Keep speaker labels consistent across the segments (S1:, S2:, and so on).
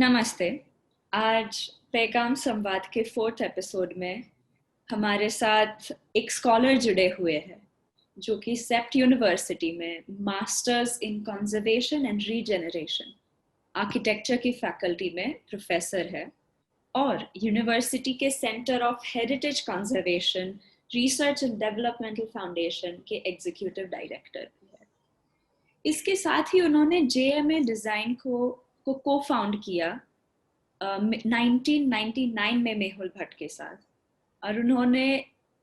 S1: नमस्ते। आज पैगाम संवाद के 4th एपिसोड में हमारे साथ एक स्कॉलर जुड़े हुए हैं जो कि सेप्ट यूनिवर्सिटी में masters in conservation and regeneration architecture की फैकल्टी में प्रोफेसर है और यूनिवर्सिटी के centre of heritage conservation research and developmental foundation के एग्जीक्यूटिव डायरेक्टर भी है। इसके साथ ही उन्होंने जेएमए डिजाइन को फाउंड किया 1999 में मेहुल भट्ट के साथ, और उन्होंने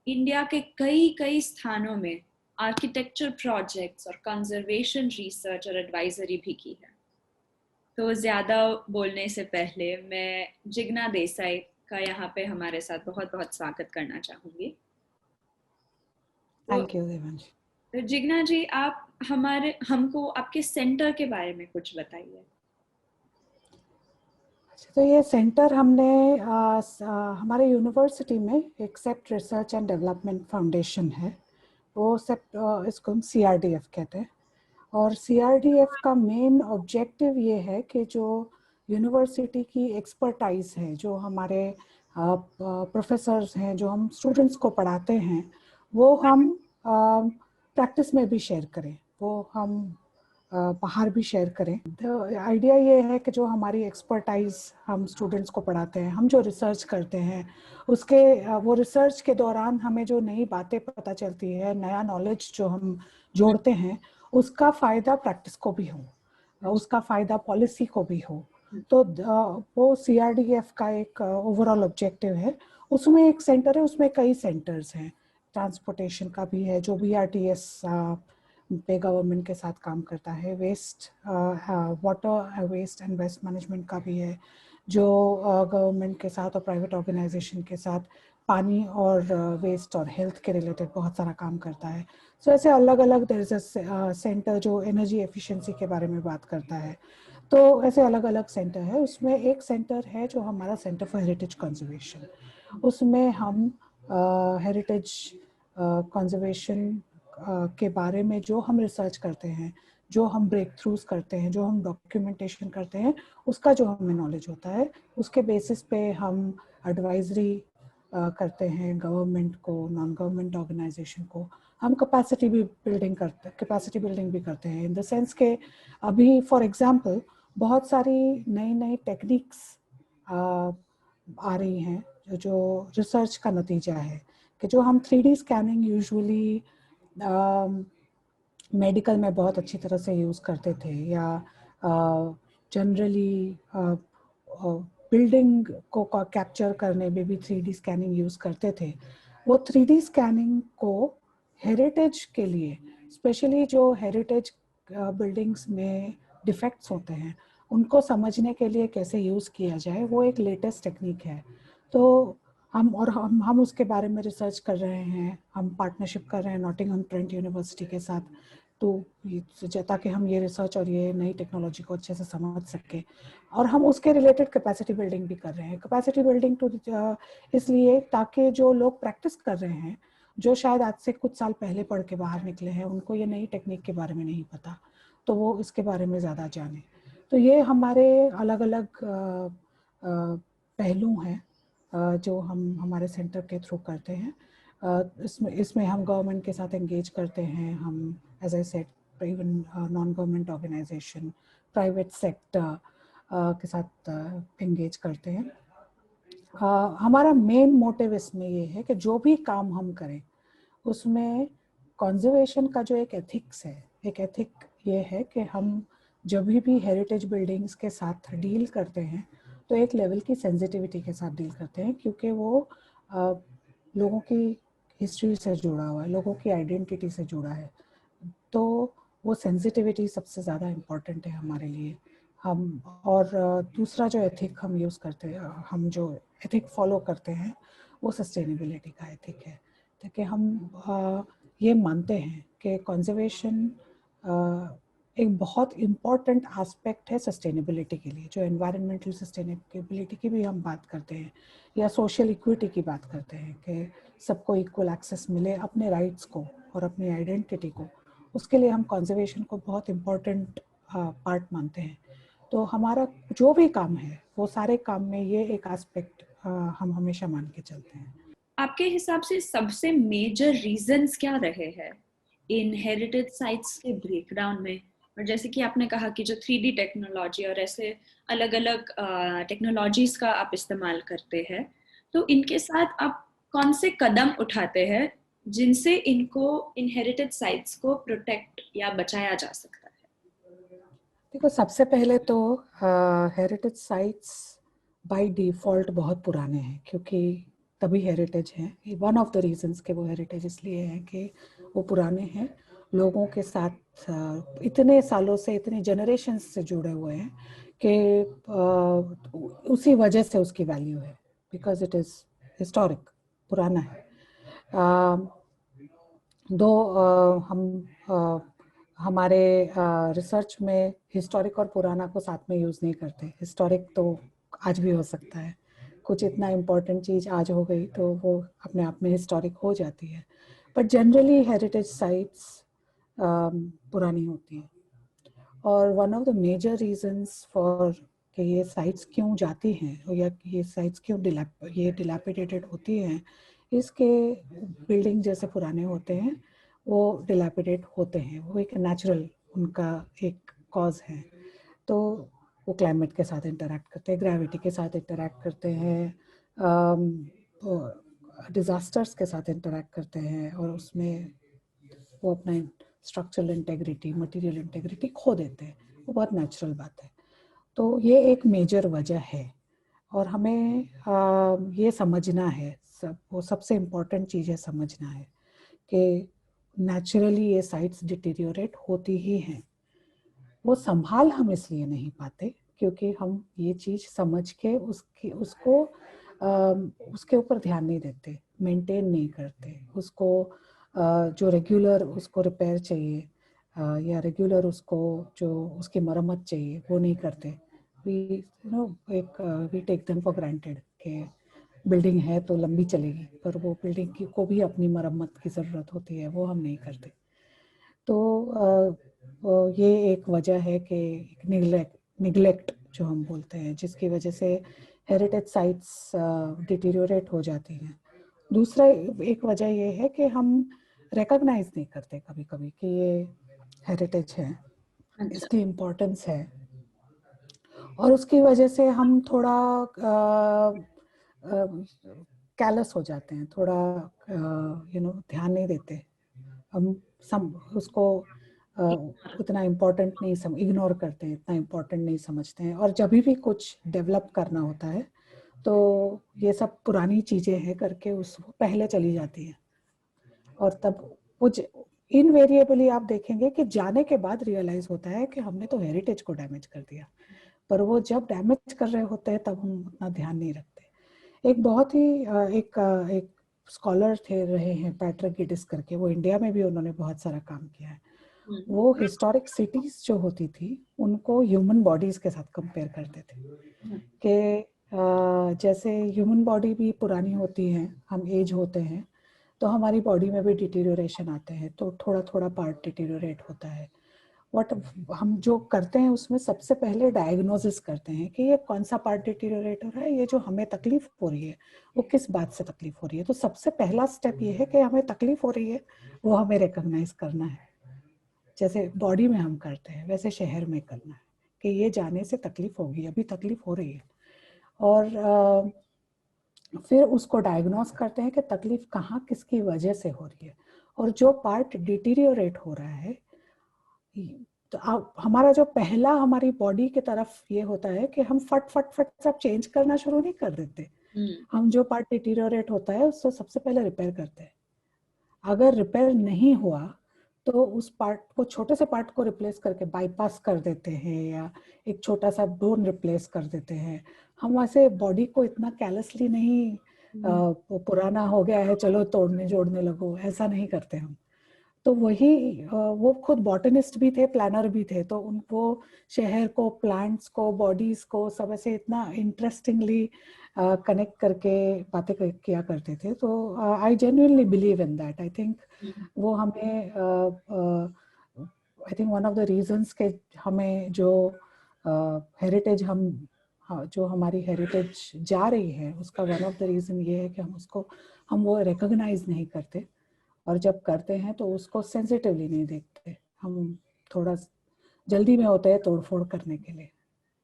S1: इंडिया के कई स्थानों में आर्किटेक्चर प्रोजेक्ट्स और कंजर्वेशन रिसर्च और एडवाइजरी भी की है। तो ज्यादा बोलने से पहले मैं जिग्ना देसाई का यहाँ पे हमारे साथ बहुत बहुत स्वागत करना चाहूंगी।
S2: Thank you Devanshi.
S1: तो जिग्ना जी, आप हमको आपके सेंटर के बारे में कुछ बताइए।
S2: तो ये सेंटर हमने हमारे यूनिवर्सिटी में एक सेप्ट रिसर्च एंड डेवलपमेंट फाउंडेशन है, वो सेप्ट इसको हम CRDF कहते हैं। और CRDF का मेन ऑब्जेक्टिव ये है कि जो यूनिवर्सिटी की एक्सपर्टाइज है, जो हमारे प्रोफेसर्स हैं, जो हम स्टूडेंट्स को पढ़ाते हैं, वो हम प्रैक्टिस में भी शेयर करें, वो हम बाहर भी शेयर करें। आइडिया ये है कि जो हमारी एक्सपर्टाइज हम स्टूडेंट्स को पढ़ाते हैं, हम जो रिसर्च करते हैं, उसके वो रिसर्च के दौरान हमें जो नई बातें पता चलती है, नया नॉलेज जो हम जोड़ते हैं, उसका फ़ायदा प्रैक्टिस को भी हो, उसका फ़ायदा पॉलिसी को भी हो। तो वो CRDF का एक ओवरऑल ऑब्जेक्टिव है। उसमें एक सेंटर है, उसमें कई सेंटर्स हैं। ट्रांसपोर्टेशन का भी है जो BRTS पे गवर्नमेंट के साथ काम करता है, water waste and waste management का भी है जो गवर्नमेंट के साथ और प्राइवेट ऑर्गेनाइजेशन के साथ पानी और वेस्ट और हेल्थ के रिलेटेड बहुत सारा काम करता है। सो ऐसे अलग अलग देयर इज अ सेंटर जो एनर्जी एफिशिएंसी के बारे में बात करता है। तो ऐसे अलग अलग सेंटर है। उसमें एक सेंटर है जो हमारा सेंटर फॉर हेरिटेज कंजर्वेशन, उसमें हम हेरिटेज कंजर्वेशन के बारे में जो हम रिसर्च करते हैं, जो हम ब्रेक थ्रूज करते हैं, जो हम डॉक्यूमेंटेशन करते हैं, उसका जो हमें नॉलेज होता है, उसके बेसिस पे हम एडवाइजरी करते हैं गवर्नमेंट को, नॉन गवर्नमेंट ऑर्गेनाइजेशन को। हम कैपेसिटी बिल्डिंग भी करते हैं, इन द सेंस के अभी फॉर एग्जांपल बहुत सारी नई टेक्निक्स आ रही हैं जो रिसर्च का नतीजा है कि जो हम 3D स्कैनिंग यूजुअली मेडिकल में बहुत अच्छी तरह से यूज़ करते थे, या जनरली बिल्डिंग को कैप्चर करने में भी 3D स्कैनिंग यूज़ करते थे। वो 3D स्कैनिंग को हेरिटेज के लिए, स्पेशली जो हेरिटेज बिल्डिंग्स में डिफेक्ट्स होते हैं, उनको समझने के लिए कैसे यूज़ किया जाए, वो एक लेटेस्ट टेक्निक है। तो हम उसके बारे में रिसर्च कर रहे हैं। हम पार्टनरशिप कर रहे हैं नॉटिंघम ट्रेंट यूनिवर्सिटी के साथ, तो ताकि हम ये रिसर्च और ये नई टेक्नोलॉजी को अच्छे से समझ सकें। और हम उसके रिलेटेड कैपेसिटी बिल्डिंग भी कर रहे हैं। कैपेसिटी बिल्डिंग तो इसलिए ताकि जो लोग प्रैक्टिस कर रहे हैं, जो शायद आज से कुछ साल पहले पढ़ के बाहर निकले हैं, उनको ये नई टेक्निक के बारे में नहीं पता, तो वो इसके बारे में ज़्यादा जाने। तो ये हमारे अलग अलग पहलू हैं जो हम हमारे सेंटर के थ्रू करते हैं। इसमें हम गवर्नमेंट के साथ एंगेज करते हैं। हम as I said even non government organisation, private sector के साथ एंगेज करते हैं। हमारा मेन मोटिव इसमें ये है कि जो भी काम हम करें उसमें कंजर्वेशन का जो एक एथिक्स है, एक एथिक ये है कि हम जब भी हेरिटेज बिल्डिंग्स के साथ डील करते हैं तो एक लेवल की सेंसिटिविटी के साथ डील करते हैं, क्योंकि वो लोगों की हिस्ट्री से जुड़ा हुआ है, लोगों की आइडेंटिटी से जुड़ा है। तो वो सेंसिटिविटी सबसे ज़्यादा इम्पॉर्टेंट है हमारे लिए। हम और दूसरा जो एथिक हम यूज़ करते हैं, हम जो एथिक फॉलो करते हैं, वो सस्टेनेबिलिटी का एथिक है। ताकि हम ये मानते हैं कि कंजर्वेशन एक बहुत इम्पॉर्टेंट एस्पेक्ट है सस्टेनेबिलिटी के लिए। जो एनवायरमेंटल सस्टेनेबिलिटी की भी हम बात करते हैं, या सोशल इक्विटी की बात करते हैं कि सबको इक्वल एक्सेस मिले अपने राइट्स को और अपनी आइडेंटिटी को, उसके लिए हम कंजर्वेशन को बहुत इम्पॉर्टेंट पार्ट मानते हैं। तो हमारा जो भी काम है वो सारे काम में ये एक एस्पेक्ट हम हमेशा मान के चलते हैं।
S1: आपके हिसाब से सबसे मेजर रीजंस क्या रहे हैं इन हेरिटेज साइट्स के ब्रेकडाउन में? और जैसे कि आपने कहा कि जो 3D टेक्नोलॉजी और ऐसे अलग अलग टेक्नोलॉजीज का आप इस्तेमाल करते हैं, तो इनके साथ आप कौन से कदम उठाते हैं जिनसे इनको इन हेरिटेज साइट्स को प्रोटेक्ट या बचाया जा सकता है?
S2: देखो, सबसे पहले तो हेरिटेज साइट्स बाय डिफ़ॉल्ट बहुत पुराने हैं, क्योंकि तभी हेरिटेज हैं। वन ऑफ द रीजंस के वो हेरिटेज इसलिए हैं कि वो पुराने हैं, लोगों के साथ इतने सालों से, इतने जनरेशन्स से जुड़े हुए हैं कि उसी वजह से उसकी वैल्यू है, बिकॉज इट इज़ हिस्टोरिक, पुराना है। हम हमारे रिसर्च में हिस्टोरिक और पुराना को साथ में यूज़ नहीं करते। हिस्टोरिक तो आज भी हो सकता है, कुछ इतना इम्पोर्टेंट चीज़ आज हो गई तो वो अपने आप में हिस्टोरिक हो जाती है, बट जनरली हेरिटेज साइट्स पुरानी होती हैं। और one of the major reasons for कि ये साइट्स क्यों जाती हैं या ये साइट्स क्यों डिलैपिडेटेड होती हैं, इसके बिल्डिंग जैसे पुराने होते हैं वो डिलैपिडेट होते हैं, वो एक नेचुरल उनका एक कॉज है। तो वो क्लाइमेट के साथ इंटरैक्ट करते हैं, ग्रेविटी के साथ इंटरैक्ट करते हैं, डिज़ास्टर्स के साथ इंटरैक्ट करते हैं, और उसमें वो अपना स्ट्रक्चरल इंटेग्रिटी, मटेरियल इंटेग्रिटी खो देते हैं। वो बहुत नेचुरल बात है। तो ये एक मेजर वजह है, और हमें ये समझना है, वो सबसे इम्पोर्टेंट चीज़ है समझना है कि नेचुरली ये साइट्स डिटीरियोरेट होती ही हैं। वो संभाल हम इसलिए नहीं पाते क्योंकि हम ये चीज़ समझ के उसके ऊपर ध्यान नहीं देते, मेंटेन नहीं करते उसको। जो रेगुलर उसको रिपेयर चाहिए या रेगुलर उसको जो उसकी मरम्मत चाहिए वो नहीं करते। We take them for granted कि बिल्डिंग है तो लंबी चलेगी, पर वो बिल्डिंग को भी अपनी मरम्मत की ज़रूरत होती है, वो हम नहीं करते। तो ये एक वजह है कि निगलेक्ट जो हम बोलते हैं, जिसकी वजह से हेरिटेज साइट्स डिटीरियोरेट हो जाती हैं। दूसरा एक वजह ये है कि हम रिकॉग्नाइज नहीं करते कभी कभी कि ये हेरिटेज है, इसकी इम्पोर्टेंस है, और उसकी वजह से हम थोड़ा कैलस हो जाते हैं, थोड़ा ध्यान नहीं देते हम, उसको उतना इम्पोर्टेंट नहीं इग्नोर करते हैं, इतना इम्पोर्टेंट नहीं समझते हैं। और जब भी कुछ डेवलप करना होता है तो ये सब पुरानी चीज़ें हैं करके उस पहले चली जाती हैं, और तब कुछ इनवेरिएबली आप देखेंगे कि जाने के बाद रियलाइज होता है कि हमने तो हेरिटेज को डैमेज कर दिया, पर वो जब डैमेज कर रहे होते हैं तब हम उतना ध्यान नहीं रखते। एक बहुत ही एक स्कॉलर थे रहे हैं पैट्रिक गिडिस करके, वो इंडिया में भी उन्होंने बहुत सारा काम किया है। वो हिस्टोरिक सिटीज जो होती थी उनको ह्यूमन बॉडीज के साथ कंपेयर करते थे कि जैसे ह्यूमन बॉडी भी पुरानी होती है, हम एज होते हैं तो हमारी बॉडी में भी डिटीरियोरेशन आते हैं, तो थोड़ा थोड़ा पार्ट डिटीरियोरेट होता है। हम जो करते हैं उसमें सबसे पहले डायग्नोसिस करते हैं कि ये कौन सा पार्ट डिटीरियोरेट हो रहा है, ये जो हमें तकलीफ हो रही है वो किस बात से तकलीफ हो रही है। तो सबसे पहला स्टेप ये है कि हमें तकलीफ हो रही है, वो हमें रिकॉग्नाइज करना है। जैसे बॉडी में हम करते हैं वैसे शहर में करना है कि ये जाने से तकलीफ होगी, अभी तकलीफ हो रही है, और फिर उसको डायग्नोस करते हैं कि तकलीफ कहाँ किसकी वजह से हो रही है। और जो पार्ट डिटीरियोरेट हो रहा है, तो हमारा जो पहला हमारी बॉडी की तरफ ये होता है कि हम फट फट फट सब चेंज करना शुरू नहीं कर देते। हम जो पार्ट डिटीरियोरेट होता है उसको सबसे पहले रिपेयर करते हैं। अगर रिपेयर नहीं हुआ तो उस पार्ट को, छोटे से पार्ट को रिप्लेस करके बाईपास कर देते हैं या एक छोटा सा बोन रिप्लेस कर देते हैं। हम वैसे बॉडी को इतना कैलसली नहीं, पुराना हो गया है चलो तोड़ने जोड़ने लगो, ऐसा नहीं करते हम। तो वही वो खुद बॉटनिस्ट भी थे, प्लानर भी थे, तो उनको शहर को, प्लांट्स को, बॉडीज को सब ऐसे इतना इंटरेस्टिंगली कनेक्ट करके बातें किया करते थे। तो I genuinely believe in that. I think वो हमें I think one of the reasons के हमें जो हेरिटेज हम जो हमारी हेरिटेज जा रही है उसका वन ऑफ द रीज़न ये है कि हम वो रिकॉग्नाइज नहीं करते, और जब करते हैं तो उसको सेंसिटिवली नहीं देखते। हम थोड़ा जल्दी में होते हैं तोड़फोड़ करने के लिए,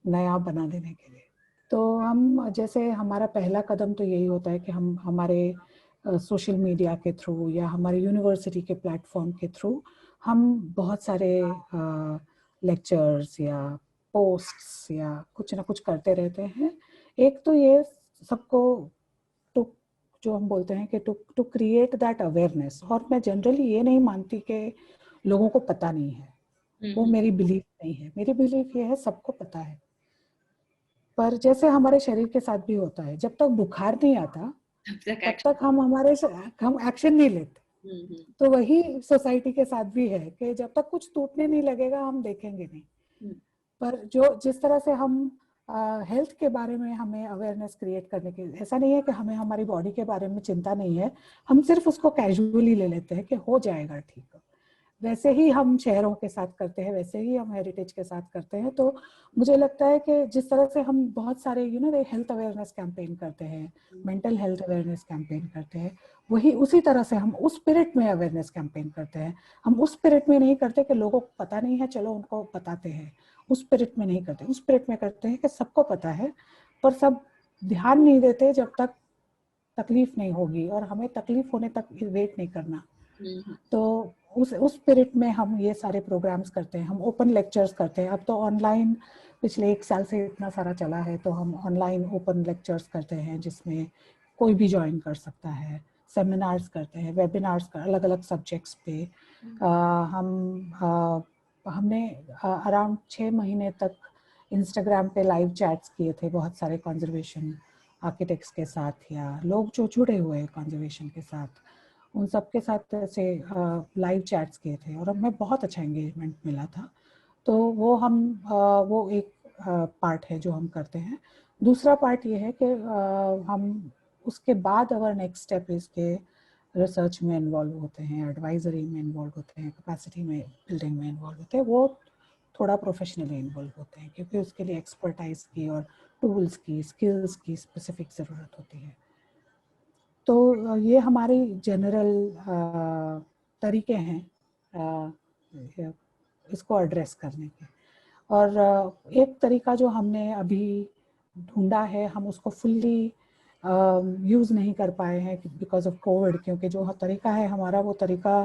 S2: नया बना देने के लिए। तो हम जैसे हमारा पहला कदम तो यही होता है कि हम हमारे सोशल मीडिया के थ्रू या हमारे यूनिवर्सिटी के प्लेटफॉर्म के थ्रू हम बहुत सारे लेक्चर्स या पोस्ट्स या कुछ ना कुछ करते रहते हैं। एक तो ये सबको टू जो हम बोलते हैं कि टू क्रिएट दैट अवेयरनेस। और मैं जनरली ये नहीं मानती कि लोगों को पता नहीं है, वो मेरी बिलीफ नहीं है। मेरी बिलीफ ये है सबको पता है, पर जैसे हमारे शरीर के साथ भी होता है, जब तक बुखार नहीं आता तब तक हम एक्शन नहीं लेते। तो वही सोसाइटी के साथ भी है कि जब तक कुछ टूटने नहीं लगेगा हम देखेंगे नहीं। पर जिस तरह से हम हेल्थ के बारे में हमें अवेयरनेस क्रिएट करने की, ऐसा नहीं है कि हमें हमारी बॉडी के बारे में चिंता नहीं है, हम सिर्फ उसको कैजुअली ले लेते हैं कि हो जाएगा ठीक। वैसे ही हम शहरों के साथ करते हैं, वैसे ही हम हेरिटेज के साथ करते हैं। तो मुझे लगता है कि जिस तरह से हम बहुत सारे हेल्थ अवेयरनेस कैंपेन करते हैं, मेंटल हेल्थ अवेयरनेस कैंपेन करते हैं, वही उसी तरह से हम उस स्पिरिट में अवेयरनेस कैंपेन करते हैं। हम उस स्पिरिट में नहीं करते कि लोगों को पता नहीं है चलो उनको बताते हैं, उस स्पिरिट में नहीं करते। उस स्पिरिट में करते हैं कि सबको पता है, पर सब ध्यान नहीं देते जब तक तकलीफ नहीं होगी, और हमें तकलीफ होने तक वेट नहीं करना। तो उस स्पिरिट में हम ये सारे प्रोग्राम्स करते हैं। हम ओपन लेक्चर्स करते हैं। अब तो ऑनलाइन पिछले 1 साल से इतना सारा चला है, तो हम ऑनलाइन ओपन लेक्चर्स करते हैं जिसमें कोई भी ज्वाइन कर सकता है। सेमिनार्स करते हैं, वेबिनार्स का अलग अलग सब्जेक्ट्स पे। हमने अराउंड 6 महीने तक इंस्टाग्राम पे लाइव चैट्स किए थे बहुत सारे कंजर्वेशन आर्किटेक्ट्स के साथ, या लोग जो जुड़े हुए हैं कंजर्वेशन के साथ, उन सब के साथ ऐसे लाइव चैट्स किए थे, और हमें बहुत अच्छा एंगेजमेंट मिला था। तो वो एक पार्ट है जो हम करते हैं। दूसरा पार्ट ये है कि हम उसके बाद अवर नेक्स्ट स्टेप इसके रिसर्च में इन्वॉल्व होते हैं, एडवाइजरी में इन्वॉल्व होते हैं, कैपेसिटी में बिल्डिंग में इन्वॉल्व होते हैं। वो थोड़ा प्रोफेशनली इन्वॉल्व होते हैं क्योंकि उसके लिए एक्सपर्टाइज की और टूल्स की, स्किल्स की स्पेसिफिक ज़रूरत होती है। तो ये हमारे जनरल तरीके हैं इसको एड्रेस करने के। और एक तरीका जो हमने अभी ढूंढा है, हम उसको फुल्ली यूज़ नहीं कर पाए हैं बिकॉज ऑफ कोविड, क्योंकि जो तरीका है हमारा वो तरीका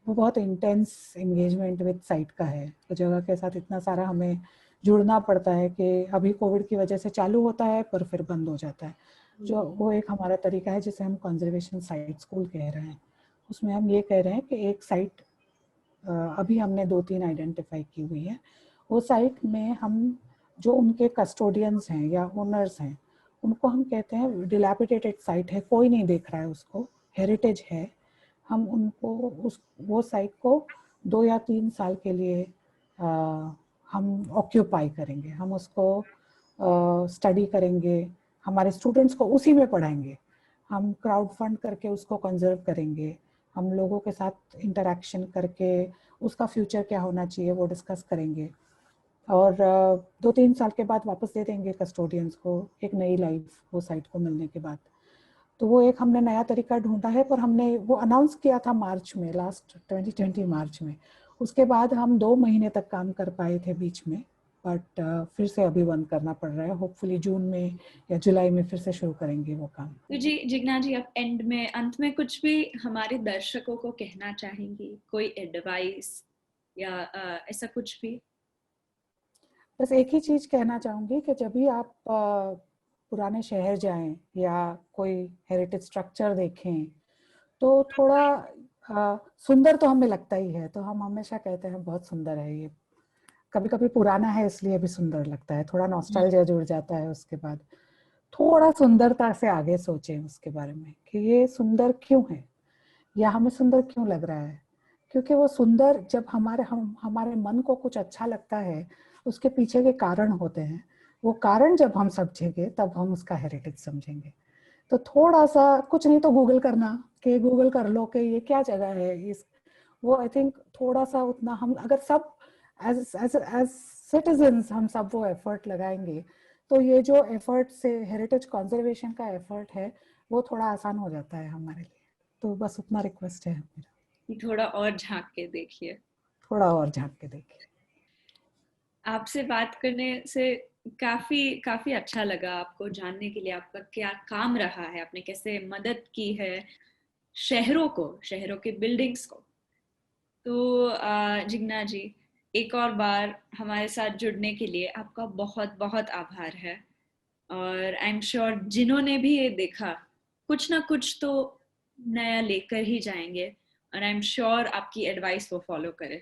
S2: वो बहुत इंटेंस एंगेजमेंट विद साइट का है। तो जगह के साथ इतना सारा हमें जुड़ना पड़ता है कि अभी कोविड की वजह से चालू होता है पर फिर बंद हो जाता है। जो वो एक हमारा तरीका है जिसे हम कंजर्वेशन साइट स्कूल कह रहे हैं। उसमें हम ये कह रहे हैं कि एक साइट अभी हमने 2-3 आइडेंटिफाई की हुई है। वो साइट में हम जो उनके कस्टोडियंस हैं या ओनर्स हैं, उनको हम कहते हैं डिलैपिडेटेड साइट है, कोई नहीं देख रहा है उसको, हेरिटेज है। हम उनको वो साइट को 2 या 3 साल के लिए हम ऑक्यूपाई करेंगे। हम उसको स्टडी करेंगे, हमारे स्टूडेंट्स को उसी में पढ़ाएंगे। हम क्राउड फंड करके उसको कंजर्व करेंगे, हम लोगों के साथ इंटरेक्शन करके उसका फ्यूचर क्या होना चाहिए वो डिस्कस करेंगे, और 2-3 साल के बाद वापस दे देंगे कस्टोडियंस को एक नई लाइफ वो साइट को मिलने के बाद। तो वो एक हमने नया तरीका ढूंढा है, पर हमने वो अनाउंस किया था मार्च में, लास्ट 2020 मार्च में। उसके बाद हम 2 महीने तक काम कर पाए थे बीच में, बट फिर से अभी बंद करना पड़ रहा है। होपफुली जून में या जुलाई में फिर से शुरू करेंगे वो काम।
S1: तो जी जिग्ना जी, आप अंत में कुछ भी हमारे दर्शकों को कहना चाहेंगी, कोई एडवाइस या ऐसा कुछ भी?
S2: बस एक ही चीज कहना चाहूंगी कि जब भी आप पुराने शहर जाएं या कोई हेरिटेज स्ट्रक्चर देखें, तो थोड़ा सुंदर तो हमें लगता ही है, तो हम हमेशा कहते हैं बहुत सुंदर है ये। कभी कभी पुराना है इसलिए भी सुंदर लगता है, थोड़ा नॉस्टैल्जिया जुड़ जाता है। उसके बाद थोड़ा सुंदरता से आगे सोचें उसके बारे में कि ये सुंदर क्यों है या हमें सुंदर क्यों लग रहा है। क्योंकि वो सुंदर जब हमारे मन को कुछ अच्छा लगता है, उसके पीछे के कारण होते हैं। वो कारण जब हम समझेंगे तब हम उसका हेरिटेज समझेंगे। तो थोड़ा सा कुछ नहीं तो गूगल करना, कि गूगल कर लो कि ये क्या जगह है इस, वो आई थिंक थोड़ा सा उतना हम अगर सब एज सिटीजन्स हम सब वो एफर्ट लगाएंगे तो ये जो एफर्ट से हेरिटेज कंजर्वेशन का एफर्ट है वो थोड़ा आसान हो जाता है हमारे लिए। तो बस उतना रिक्वेस्ट है मेरा,
S1: थोड़ा और झांक के देखिए,
S2: थोड़ा और झांक के देखिए।
S1: आपसे बात करने से काफी काफी अच्छा लगा, आपको जानने के लिए आपका क्या काम रहा है, आपने कैसे मदद की है शहरों को, शहरों के बिल्डिंग्स को। तो जिग्ना जी, एक और बार हमारे साथ जुड़ने के लिए आपका बहुत बहुत आभार है। और आई एम श्योर जिन्होंने भी ये देखा कुछ ना कुछ तो नया लेकर ही जाएंगे, और आई एम श्योर आपकी एडवाइस वो फॉलो करे।